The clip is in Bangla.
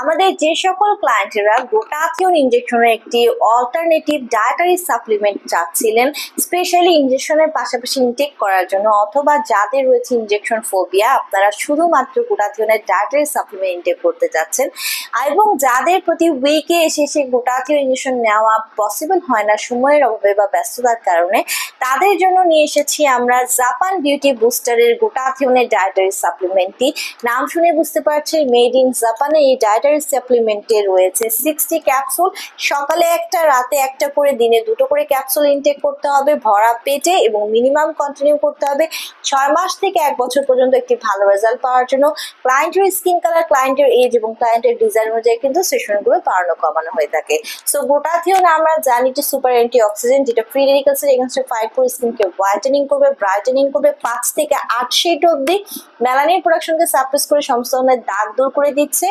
আমাদের যে সকল ক্লায়েন্টেরা গ্লুটাথিয়ন ইনজেকশনের একটি অল্টারনেটিভ ডায়েটারি সাপ্লিমেন্ট চাচ্ছিলেন স্পেশালি ইনজেকশনের পাশাপাশি ইনটেক করার জন্য, অথবা যাদের রয়েছে ইনজেকশন ফোবিয়া, আপনারা শুধুমাত্র গ্লুটাথিয়নের ডায়েটারি সাপ্লিমেন্ট ইনটেক করতে চাচ্ছেন, এবং যাদের প্রতি উইকে এসে গ্লুটাথিয়ন ইনজেকশন নেওয়া পসিবল হয় না সময়ের অভাবে বা ব্যস্ততার কারণে, তাদের জন্য নিয়ে এসেছি আমরা জাপান বিউটি বুস্টারের গ্লুটাথিয়নের ডায়েটারি সাপ্লিমেন্টটি। নাম শুনে বুঝতে পারছি মেড ইন জাপানে। এই ডায়েটারি সাপ্লিমেন্টে রয়েছে 60 ক্যাপসুল। সকালে একটা, রাতে একটা করে, দিনে 2টো করে ক্যাপসুল ইনটেক করতে হবে ভরা পেটে, এবং মিনিমাম কন্টিনিউ করতে হবে 6 মাস থেকে 1 বছর পর্যন্ত একটি ভালো রেজাল্ট পাওয়ার জন্য। ক্লায়েন্টের স্কিন কালার, ক্লায়েন্টের এজ এবং ক্লায়েন্টের ডিজাইন অনুযায়ী কিন্তু সেশনগুলো বাড়ানো কমানো হয়ে থাকে। সো গ্লুটাথিয়ন আমরা জানি যে সুপার অ্যান্টি অক্সিডেন্ট, যেটা ফ্রি রেডিক্যালসের এগেইনস্টে ফাইট করে স্কিনকে হোয়াইটেনিং করবে, ব্রাইটেনিং করবে, 5 থেকে 8 শেড অবধি মেলানিন প্রোডাকশনকে সাপ্রেস করে সমস্ত ধরনের দাগ দূর করে দিচ্ছে।